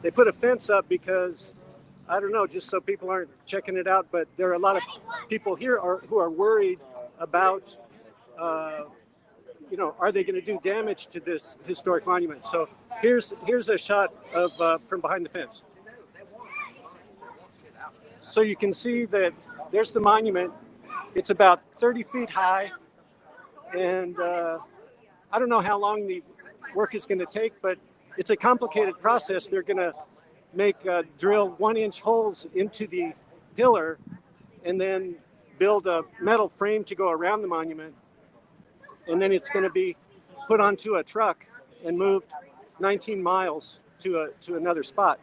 They put a fence up because, I don't know, just so people aren't checking it out. But there are a lot of people here who are worried about, uh, are they going to do damage to this historic monument? So here's a shot of from behind the fence. So you can see that there's the monument. It's about 30 feet high, and I don't know how long the work is going to take, but it's a complicated process. They're going to drill 1-inch holes into the pillar and then build a metal frame to go around the monument. And then it's going to be put onto a truck and moved 19 miles to another spot.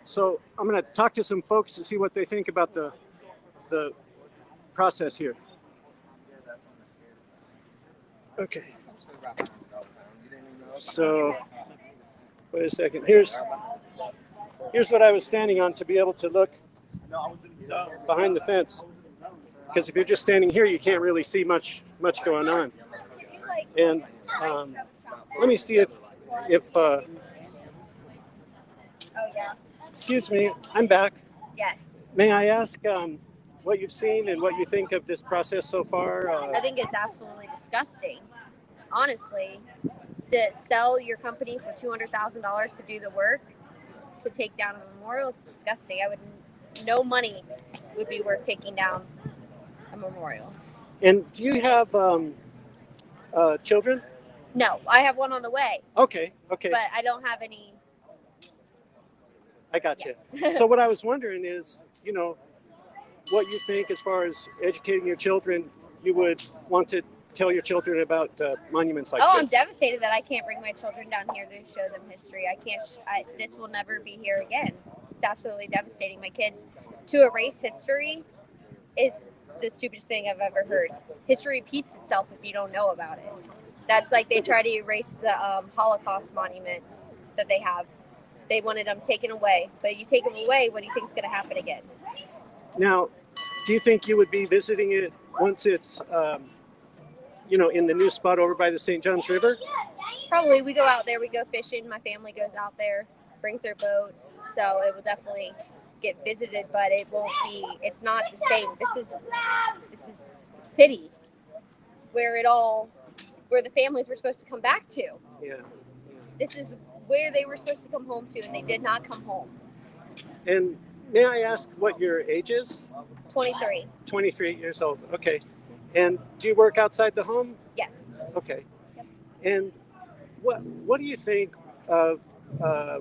So I'm going to talk to some folks to see what they think about the process here. Okay. So wait a second. Here's what I was standing on to be able to look behind the fence. Because if you're just standing here, you can't really see much going on. And let me see if excuse me, I'm back. Yes. May I ask what you've seen and what you think of this process so far? I think it's absolutely disgusting. Honestly, to sell your company for $200,000 to do the work, to take down a memorial, it's disgusting. No money would be worth taking down a memorial. And do you have children? No, I have one on the way. Okay. But I don't have any. I got you. So what I was wondering is, what you think as far as educating your children. You would want to tell your children about monuments like this. I'm devastated that I can't bring my children down here to show them history. This will never be here again. It's absolutely devastating. My kids, to erase history is the stupidest thing I've ever heard. History repeats itself if you don't know about it. That's like they try to erase the Holocaust monuments that they have. They wanted them taken away. But you take them away, what do you think is going to happen again? Now, do you think you would be visiting it once it's, in the new spot over by the St. Johns River? Probably. We go out there. We go fishing. My family goes out there, brings their boats. So it will definitely get visited, but it won't be. It's not the same. This is city where the families were supposed to come back to. Yeah. This is where they were supposed to come home to, and they did not come home. And may I ask what your age is? 23. 23 years old. Okay. And do you work outside the home? Yes. Okay. Yep. And what do you think of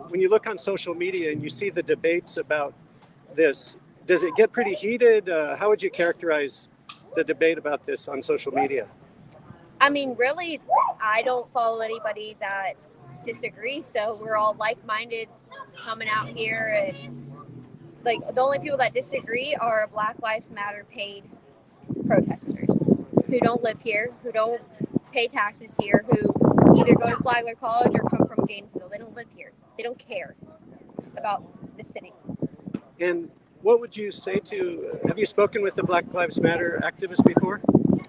when you look on social media and you see the debates about this? Does it get pretty heated? How would you characterize the debate about this on social media? I mean, really, I don't follow anybody that disagrees, so we're all like-minded coming out here, and like the only people that disagree are Black Lives Matter paid protesters who don't live here, who don't pay taxes here, who either go to Flagler College or come from Gainesville. They don't live here. They don't care about the city. And what would you say have you spoken with the Black Lives Matter activists before?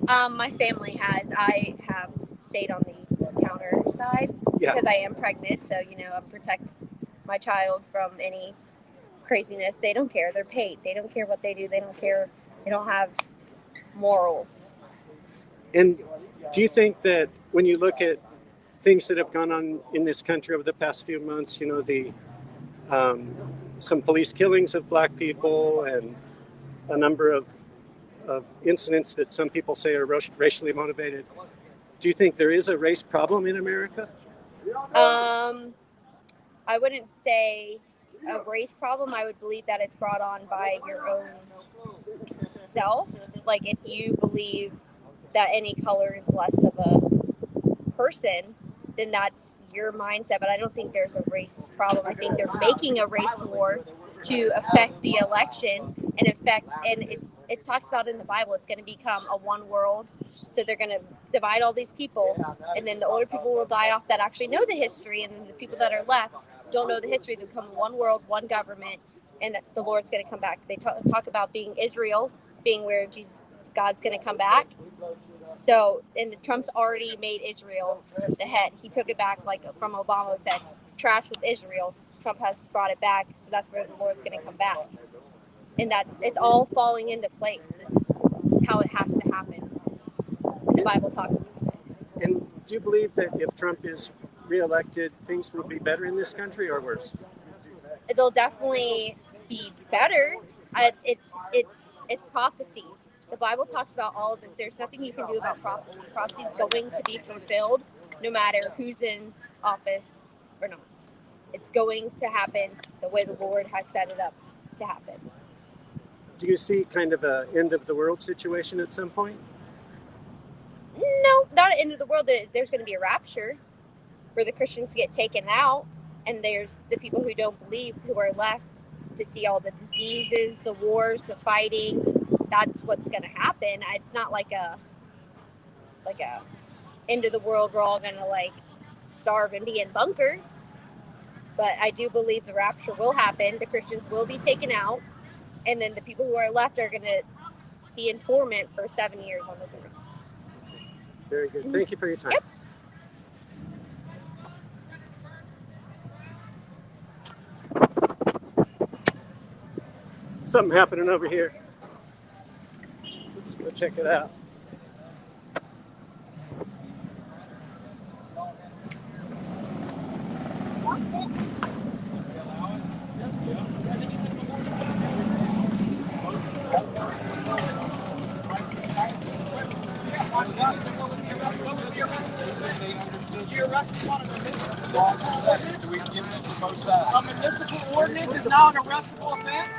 My family has. I have stayed on the counter side because I am pregnant, so, I protect my child from any craziness. They don't care. They're paid. They don't care what they do. They don't care. They don't have morals. And do you think that when you look at things that have gone on in this country over the past few months, some police killings of black people and a number of incidents that some people say are racially motivated, do you think there is a race problem in America? I wouldn't say a race problem. I would believe that it's brought on by your own self. Like if you believe that any color is less of a person, then that's your mindset. But I don't think there's a race problem. I think they're making a race war to affect the election and it talks about in the Bible it's going to become a one world. So they're going to divide all these people, and then the older people will die off that actually know the history, and then the people that are left don't know the history. They become one world, one government, and the Lord's going to come back. They talk about being Israel, being where God's going to come back. So, and Trump's already made Israel the head. He took it back like from Obama, said, trash with Israel. Trump has brought it back, so that's where the Lord's going to come back. And it's all falling into place. This is how it has to happen. The Bible talks about it. And do you believe that if Trump is reelected, things will be better in this country or worse? It'll definitely be better. It's prophecy. The Bible talks about all of this. There's nothing you can do about prophecy. Prophecy is going to be fulfilled no matter who's in office or not. It's going to happen the way the Lord has set it up to happen. Do you see kind of an end of the world situation at some point? No, not an end of the world. There's going to be a rapture where the Christians get taken out, and there's the people who don't believe who are left to see all the diseases, the wars, the fighting. That's what's going to happen. It's not like a end of the world. We're all going to like starve and be in bunkers. But I do believe the rapture will happen. The Christians will be taken out, and then the people who are left are going to be in torment for 7 years on this earth. Very good. Thank you for your time. Yep. Something happening over here. Let's go check it out. A municipal ordinance is now an arrestable offense?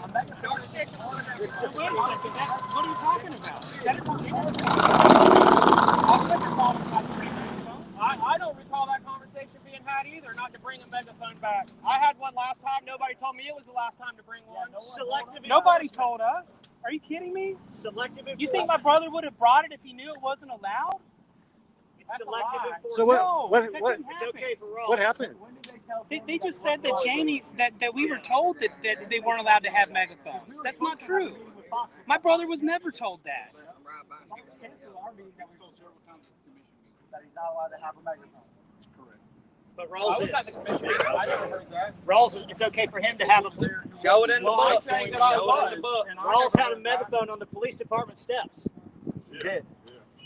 What are you talking about? I don't recall that conversation being had either, not to bring a megaphone back. I had one last time. Nobody told me it was the last time to bring one. Nobody told us. Are you kidding me? Selective You think my brother would have brought it if he knew it wasn't allowed? That's selective a lie. enforcement. So what It's okay for Rawls. what happened? They just said that that we were told that they weren't allowed to have megaphones. That's not true. My brother was never told that. But Rawls is. I never heard that. Rawls, it's okay for him to have a. Show it in the Well, I'm book. saying that I was. book. Rawls had a megaphone on the police department steps. He did.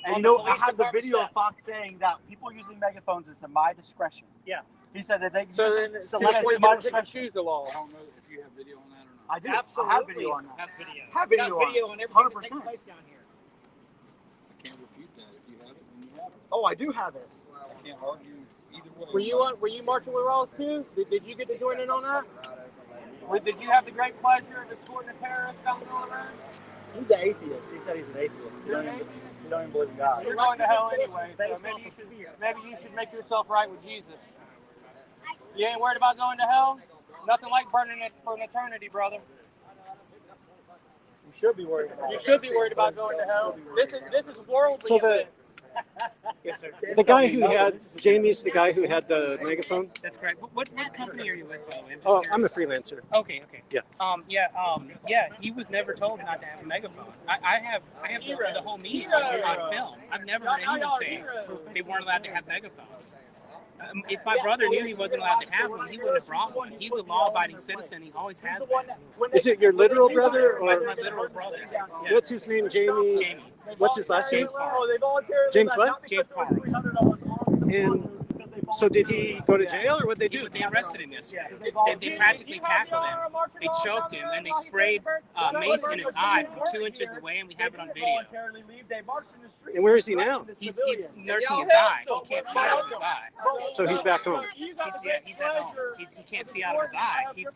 And On you know, the I police have the department video of steps. Fox saying that people using megaphones is to my discretion. Yeah. He said that they So use then, it so because that's where it's you my don't pick and discretion. choose the law. I don't know if you have video on that or not. I do. Absolutely. I have video on that. Have video. Have We video got video on on it. everything that takes 100%. place down here. I can't refute that. If you have it, then you have it. Oh, I do have it. I can't argue either way. Were you marching with Rawls too? Did you get to join in on that? Did you have the great pleasure of escorting a terrorist down the middle of the road? He's an atheist. He said he's an atheist. He don't even believe in God. You're going to hell anyway, so maybe you should make yourself right with Jesus. You ain't worried about going to hell? Nothing like burning it for an eternity, brother. You should be worried about You it. should be worried about going to hell. This is worldly. So the Yes, sir. the guy who had Jamie's the guy who had the megaphone. That's correct. What company are you with, by the way? I'm just Oh, I'm a curious. freelancer. Okay. Yeah. Yeah. He was never told not to have a megaphone. I have the whole meeting on film. I've never heard anyone say they weren't allowed to have megaphones. If my brother knew he wasn't allowed to have one, he wouldn't have brought one. He's a law-abiding citizen. He always has been. Is it your literal brother My or literal brother. Yeah. what's his name? Jamie. Jamie. What's his last name? James Parr. James what? James Parr. And so did he go to jail or what they do? They arrested him yesterday. They practically tackled him. They choked him, and they sprayed mace in his eye from 2 inches away, and we have it on video. And where is he now? He's nursing his eye. He can't see out of his eye. So he's back home. He's at home. He can't see out of his eye. He's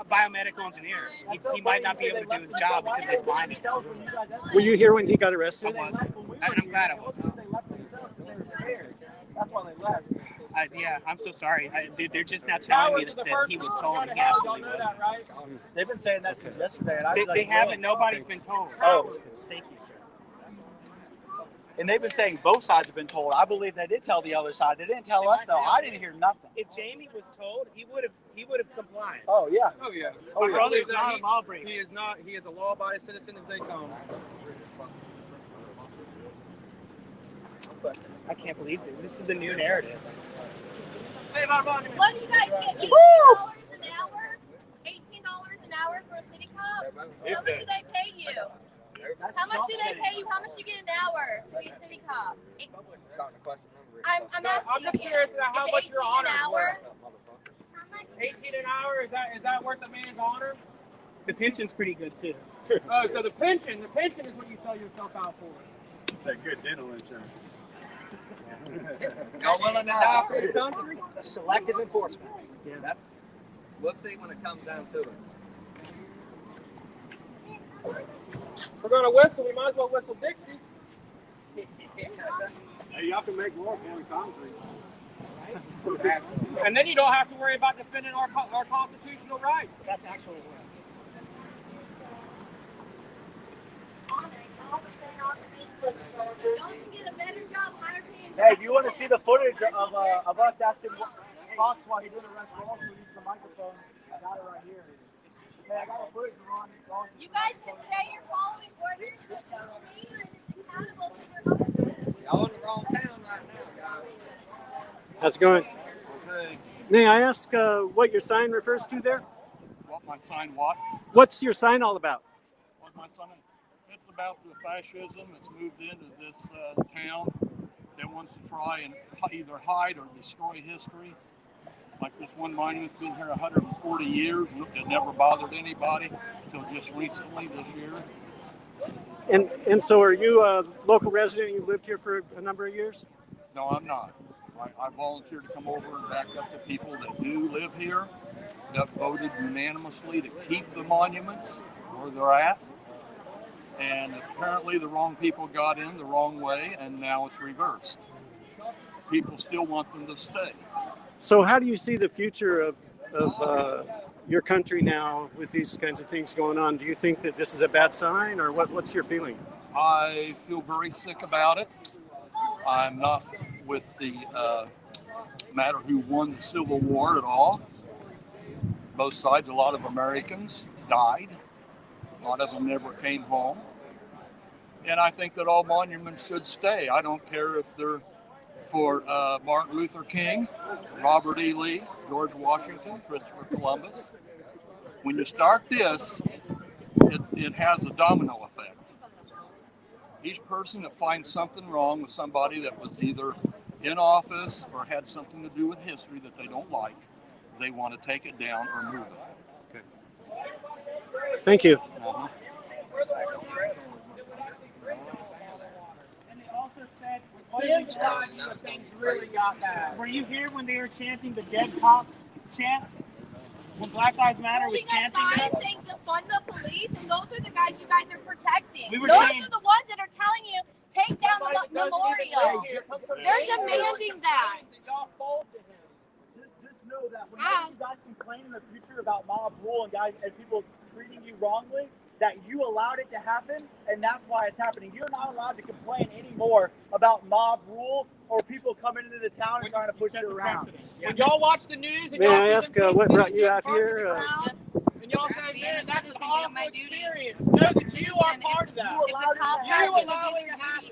a biomedical engineer. He might not be able to do his job because they blinded him. Were you here when he got I arrested? wasn't. I'm glad I wasn't. That's why they left. Yeah, I'm so sorry. They're just now telling me that he was told, and he absolutely wasn't. They've been saying that since yesterday. And They haven't. Nobody's been told. Oh. Thank you, sir. And they've been saying both sides have been told. I believe they did tell the other side. They didn't tell us though. I didn't hear nothing. If Jamie was told, he would have complied. Oh yeah. Oh yeah. My brother's not a lawbreaker. He is not. He is a law-abiding citizen as they come. I can't believe it. This is a new narrative. What do you guys get? $18 an hour? $18 an hour for a city cop? How much do they pay you? How much do they pay you? How much do you get an hour to be a city cop? I'm asking I'm just curious about how much your honor an hour. 18 an hour, is that worth a man's honor? The pension's pretty good too. Oh, so the pension is what you sell yourself out for. That good dental insurance. Y'all willing to die for your country? Selective enforcement. That's, we'll see when it comes down to it. We're going to whistle. We might as well whistle Dixie. Hey, y'all can make war on concrete. And then you don't have to worry about defending our constitutional rights. That's actually right. Hey, do you want to see the footage of us asking Fox while he's in the restaurant? We use the microphone. I got it right here. Hey, I got a footage of Ron. You guys can say you're following orders, but the mayor is accountable for your life. Y'all in the wrong town right now, guys. How's it going? Okay. May I ask what your sign refers to there? What my sign? What? What's your sign all about? What my sign? It's about the fascism that's moved into this town that wants to try and either hide or destroy history. Like this one monument's been here 140 years. It never bothered anybody until just recently this year. And so are you a local resident? You lived here for a number of years? No, I'm not. I volunteered to come over and back up to people that do live here, that voted unanimously to keep the monuments where they're at. And apparently the wrong people got in the wrong way, and now it's reversed. People still want them to stay. So how do you see the future of your country now with these kinds of things going on? Do you think that this is a bad sign, or what's your feeling? I feel very sick about it. I'm not with the matter who won the Civil War at all. Both sides, a lot of Americans died. A lot of them never came home. And I think that all monuments should stay. I don't care if they're for Martin Luther King, Robert E. Lee, George Washington, Christopher Columbus. When you start this, it has a domino effect. Each person that finds something wrong with somebody that was either in office or had something to do with history that they don't like, they want to take it down or move it. Okay. Thank you. Uh-huh. And they also said, when things really got bad. Were you here when they were chanting the dead cops chant? When Black Lives Matter was chanting that? Saying defund the police, and those are the guys you guys are protecting. We were those saying, are the ones that are telling you, take down the memorial. They're demanding that. Just know that whenever you guys complain in the future about mob rule and guys and people treating you wrongly, that you allowed it to happen, and that's why it's happening. You're not allowed to complain anymore about mob rule or people coming into the town and trying to push you around. when y'all watch the news and May y'all I see ask them what people brought you out parked in here? the crowd, and y'all say, man, that's an awful experience. Know that you are part of that. If a cop You tries to allow do it their to happen.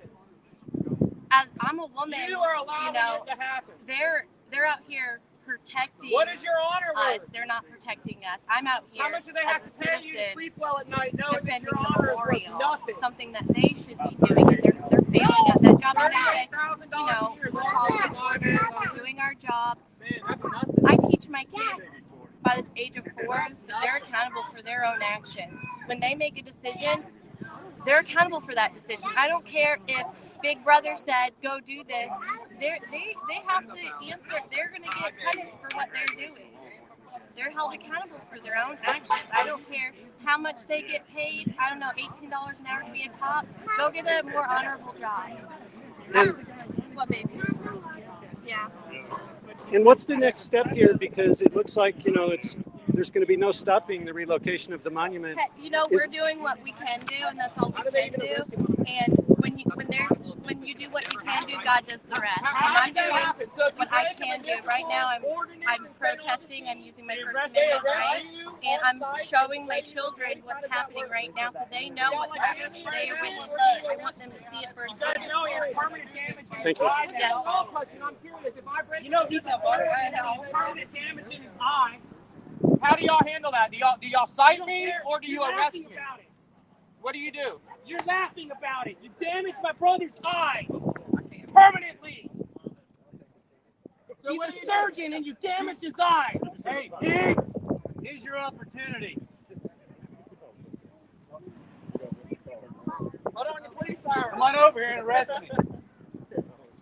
duty, as I'm a woman, You are allowing it to happen. they're out here protecting What is your honor us. worth? They're not protecting us. I'm out here. How much do they have as to a pay you to citizen sleep well at night knowing that defending your the honor is memorial, worth nothing? something that they should be doing, and they're failing at that job. And they say, $38,000 you know, a year. we're following orders, we're doing our job. Man, that's nothing. I teach my kids by the age of 4, they're accountable for their own actions. When they make a decision, they're accountable for that decision. I don't care if Big Brother said, go do this. They have to answer. They're going to get punished for what they're doing. They're held accountable for their own actions. I don't care how much they get paid. I don't know, $18 an hour to be a cop. Go get a more honorable job. What, baby? Yeah. And what's the next step here? Because it looks like, there's going to be no stopping the relocation of the monument. We're doing what we can do, and that's all we can do. And when you do what you can do, God does the rest. And I'm doing what I can do. Right now, I'm protesting. I'm using my First Amendment right, and I'm showing my children what's happening right now, so they know what's happening. They are witnessing it. I want them to see it firsthand. Thank you. Yes. I'm curious. If I break damaging his eye. How do y'all handle that? Do y'all cite me care. or do you You're arrest laughing me? about it. What do you do? You're laughing about it. You damaged my brother's eye permanently. He's a surgeon and you damaged his eye. Hey, kid, here's your opportunity. Put on your police siren. Come on over here and arrest me.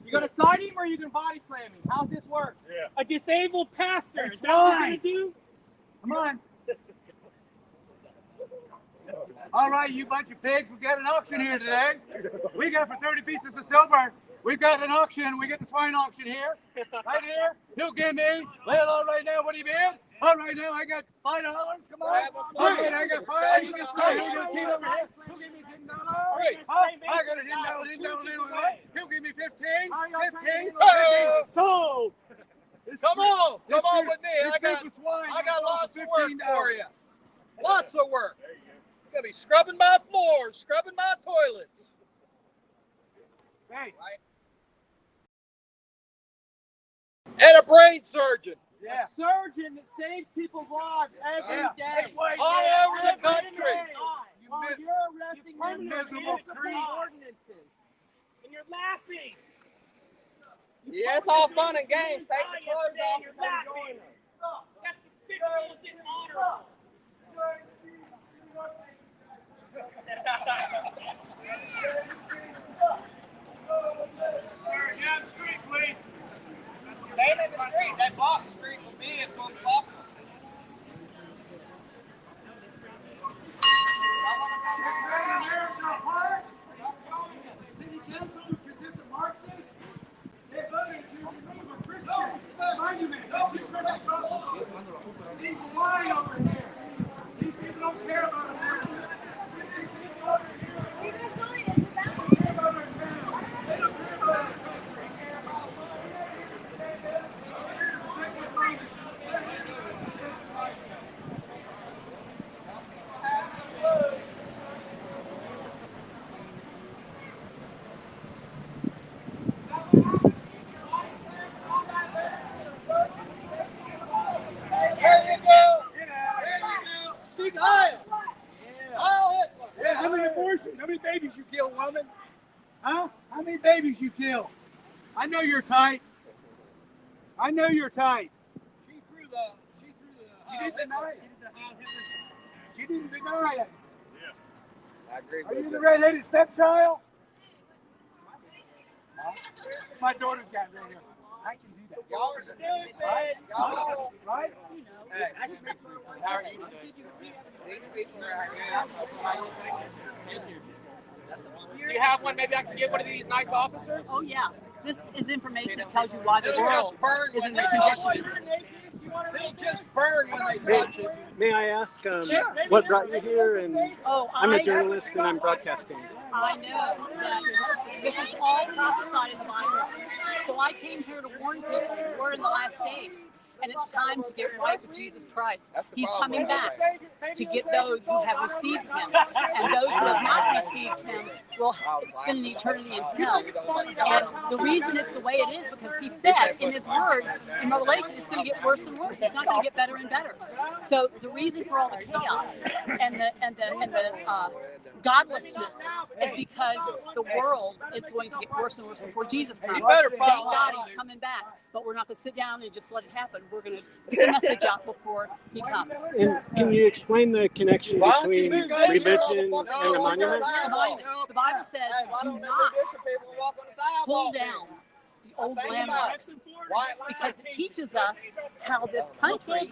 You gonna cite him or you gonna body slam him? How's this work? A disabled pastor. Is that what you're going to do? Come on. All right, you bunch of pigs, we've got an auction here today. We got for 30 pieces of silver. We've got an auction. We get the swine auction here. Right here. He'll give me, well, all right now, what do you bid? All right now, I got $5. Come on. Look at, I got 5. You got 5. He'll get a kid over here. He'll give me $10. I got a $10. He'll give me 15. 15. Sold. Come on with me. I got lots of work for you. Lots of work. You're gonna be scrubbing my floors, scrubbing my toilets. Hey. And a brain surgeon. Yeah. A surgeon that saves people's lives every day. All over the country. While you're arresting them for municipal ordinances. And you're laughing. Yeah, it's all fun and games. Take the clothes off You're and come join laughing. us. That's despicable and dishonorable. Yeah, the street, please. They ain't in the street. They block the street with me at 1 o'clock. City Council, because this is Marxist, they voted to remove a Christian monument. He's lying over here. These people don't care about America. These people over here don't care about our town. They don't care about our country. Yeah, how many abortions? How many babies you kill, woman? Huh? How many babies you kill? I know you're tight. I know you're tight. She threw the. She didn't deny it. She didn't deny it. I agree Are with you you. the red-headed stepchild? Huh? My daughter's got red hair. I can do that. Y'all are stupid. Y'all, right? Hey, how are you today? These people are out here. Do you have one? Maybe I can get one of these nice officers? Oh yeah, this is information that tells you why the It'll world just burn is when in they the touch condition it. it is. It'll just burn when they touch it. May I ask what brought you here? And Oh, I'm a journalist and I'm broadcasting. I know that this is all prophesied in the Bible. So I came here to warn people we're in the last days. And it's time to get right with Jesus Christ. He's coming back to get those who have received him. And those who have not received him will spend an eternity in hell. And the reason it's the way it is because he said in his word, in Revelation, it's going to get worse and worse. It's not going to get better and better. So the reason for all the chaos and the godlessness is because the world is going to get worse and worse before Jesus comes. Thank God he's coming back. But we're not going to sit down and just let it happen. We're going to get the message out before he comes. And can you explain the connection between religion and the monument? The Bible says, do not pull down the old landmarks because it teaches us how this country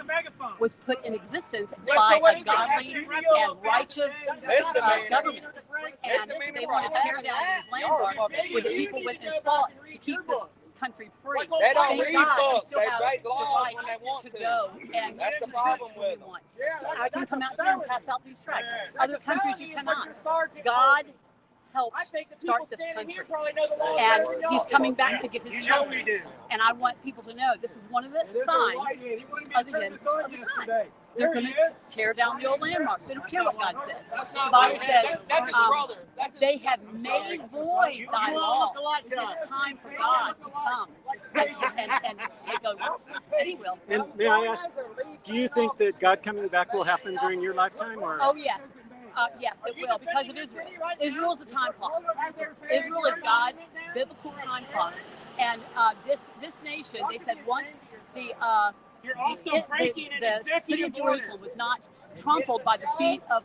was put in existence by a godly and righteous government. And they want to tear down these landmarks where the people went and fought to keep this country free. They don't read books. Still They have break the laws right when they want to. go and That's the to problem church when with we them. want. I can come out here and pass out these tracts. Other countries you cannot. God helped start this country. And he's coming back to get his children. And I want people to know this is one of the signs of the end of the time. They're going to tear down the old landmarks. They don't care what God says. The Bible says they have made void thy law. It's time for God to come and take over. And he will. And may I ask, do you think that God coming back will happen during your lifetime? Or? Oh, yes. Yes, it will, because of Israel. Israel is a time clock. Israel is God's biblical time clock. And this nation, they said once the city of Jerusalem was not trampled by the feet of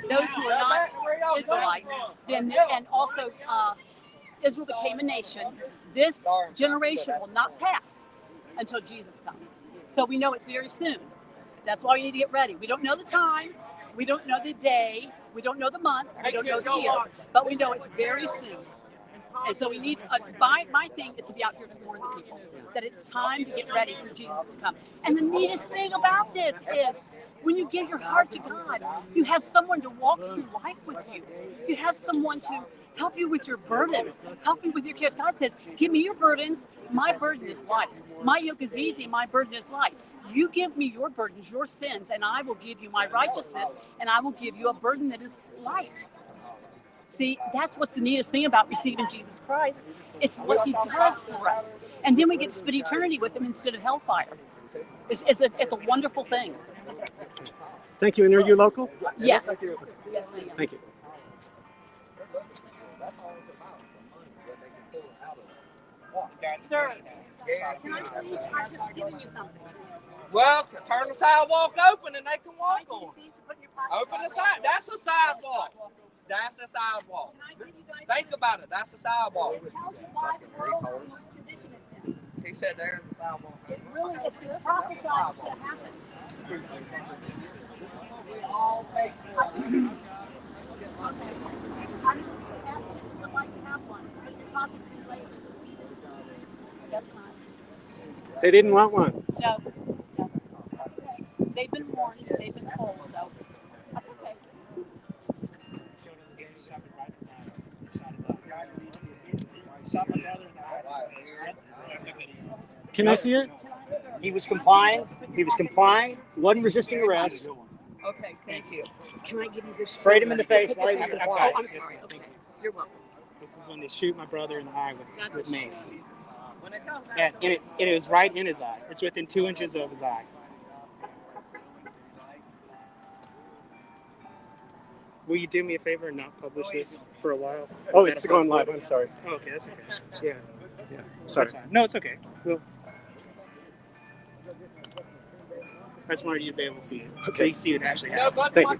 those who are not Israelites, and also Israel became a nation, this generation will not pass until Jesus comes. So we know it's very soon. That's why we need to get ready. We don't know the time. We don't know the day. We don't know the month. We don't know the year. But we know it's very soon. And so we need, my thing is to be out here to warn the people that it's time to get ready for Jesus to come. And the neatest thing about this is when you give your heart to God, you have someone to walk through life with you. You have someone to help you with your burdens, help you with your cares. God says, give me your burdens. My burden is light. My yoke is easy. My burden is light. You give me your burdens, your sins, and I will give you my righteousness, and I will give you a burden that is light. See, that's what's the neatest thing about receiving Jesus Christ. It's what he does for us. And then we get to spend eternity with him instead of hellfire. It's a wonderful thing. Thank you. And are you local? Yes. Yes, I am. Thank you. Sir, can I please? I'm just giving you something. Well, turn the sidewalk open and they can walk on it. Open the side. That's a sidewalk. That's a sidewalk. Think about it. That's a sidewalk. He said there's a sidewalk. It really is prophesied to happen. They didn't want one. No. They've been warned. They've been told. So that's okay. Can I see it? He was complying. He was complying. Wasn't resisting arrest. Okay, thank you. Can I give you this? Sprayed him in the face while he was Oh, complying. I'm sorry. Okay. You're welcome. This is when they shoot my brother in the eye with mace. When it comes And it was right in his eye. It's within 2 inches of his eye. Will you do me a favor and not publish this for a while? Oh, it's going live. I'm sorry. Oh, okay, that's okay. Yeah. Yeah. Sorry. That's fine. No, it's okay. Well, I just wanted you to be able to see it. Okay. So you see it actually happen. Thank you.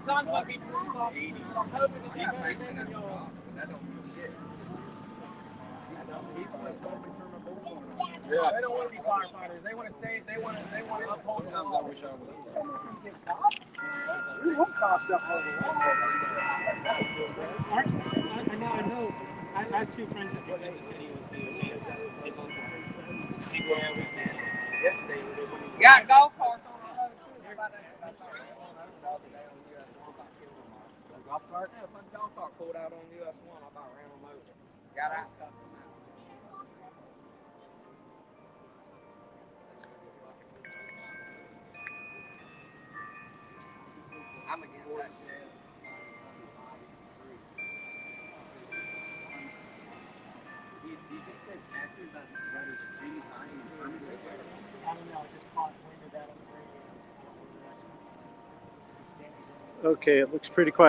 Yeah. They don't want to be firefighters. They want to save. They want to uphold the law. We want cops up over I know. I have two friends that did this video with me. They both were. You got golf carts on the road too. golf cart? Yeah, a golf cart pulled out on US 1. I about ran them over. Got out, cussed them out. I'm against that shit. I don't know. I just caught wind of that on the radio. Okay, it looks pretty quiet.